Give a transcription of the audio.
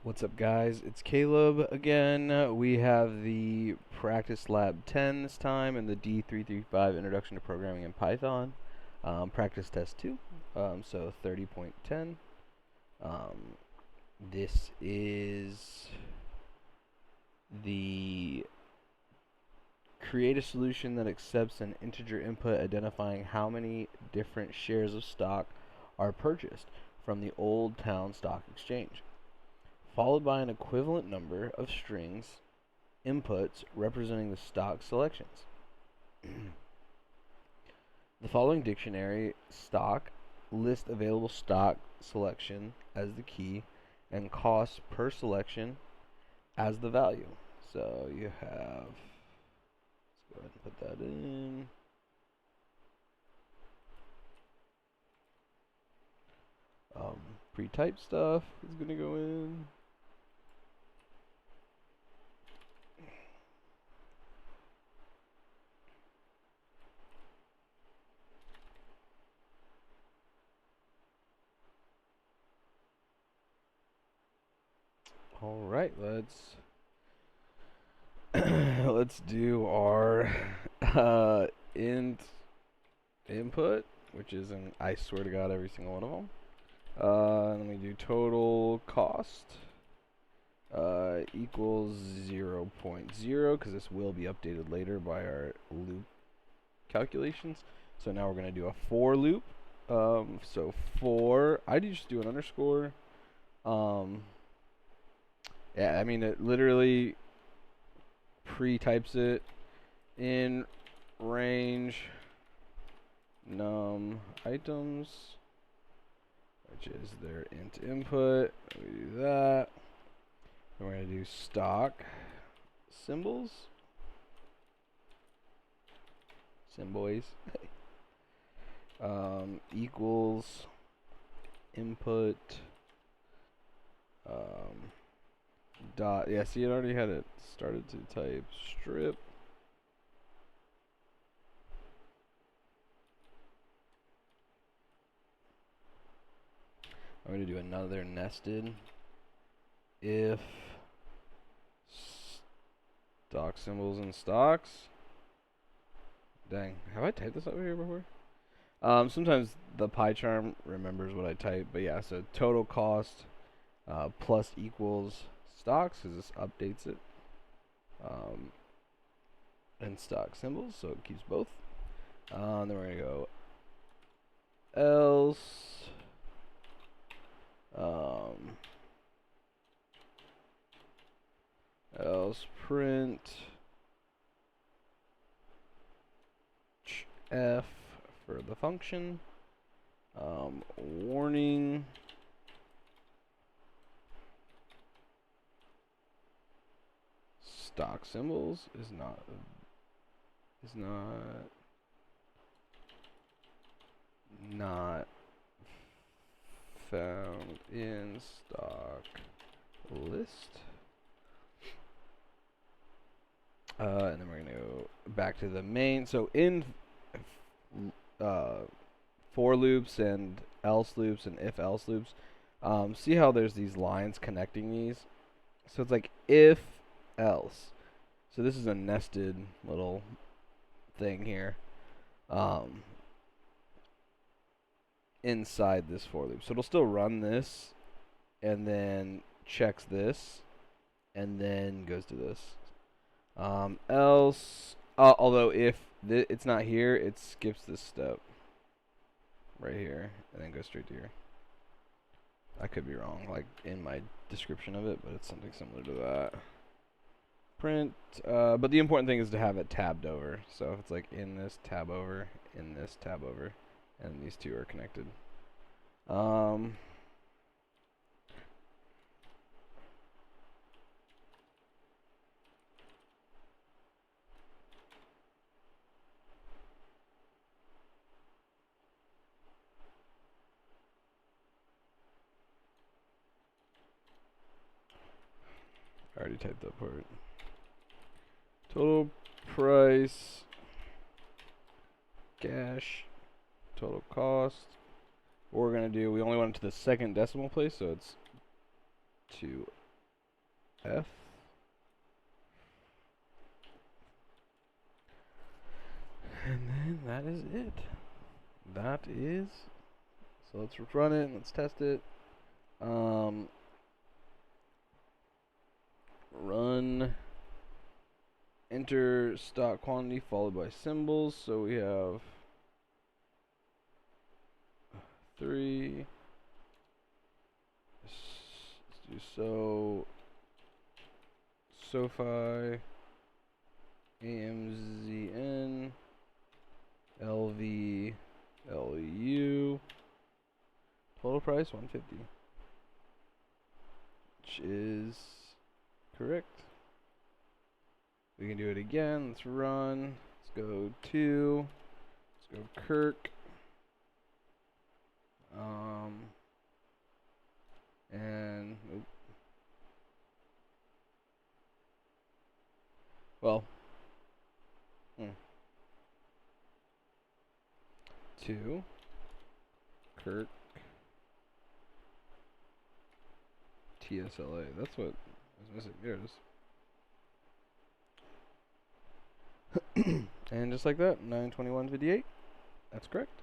What's up, guys? It's Caleb again. We have the Practice Lab 10 this time and the D335 Introduction to Programming in Python. Practice Test 2, so 30.10. This is the create a solution that accepts an integer input identifying how many different shares of stock are purchased from the Old Town Stock Exchange, followed by an equivalent number of strings inputs representing the stock selections. The following dictionary stock list available stock selection as the key and cost per selection as the value. So you have, let's go ahead and put that in. Pre-typed stuff is going to go in. All right, let's do our int input, which is I swear to God, every single one of them. Then we do total cost equals 0.0 because this will be updated later by our loop calculations. So now we're going to do a for loop. So for, I just do an underscore. Yeah, I mean, it literally pre-types it in range num items, which is their int input. We do that. Then we're going to do stock symbols. Symboys. Equals input dot, yeah, see, it already had it started to type strip. I'm going to do another nested if stock symbols and stocks. Dang, have I typed this over here before? Sometimes the PyCharm remembers what I type, but yeah, so total cost plus equals stocks, because this updates it, and stock symbols, so it keeps both. Then we're going to go else else print f for the function, warning stock symbols is not found in stock list. And then we're going to go back to the main. So in for loops and else loops and if else loops, see how there's these lines connecting these? So it's like if else. So this is a nested little thing here inside this for loop. So it'll still run this and then checks this and then goes to this. Else, although if it's not here, it skips this step right here and then goes straight to here. I could be wrong, like in my description of it, but it's something similar to that. Print, but the important thing is to have it tabbed over. So if it's like in this tab over, in this tab over, and these two are connected. I already typed that part. Total price, cash, total cost. What we're going to do, we only want it to the second decimal place, so it's 2 F. And then that is it. That is. So let's run it and let's test it. Run. Enter stock quantity followed by symbols. So we have 3. Let's do SoFi, AMZN, LV, LU. Total price 150, which is correct. We can do it again. Let's run. Let's go 2. Let's go Kirk. And well, 2 Kirk TSLA. That's what I was missing. There it is. And just like that, 921.58. That's correct.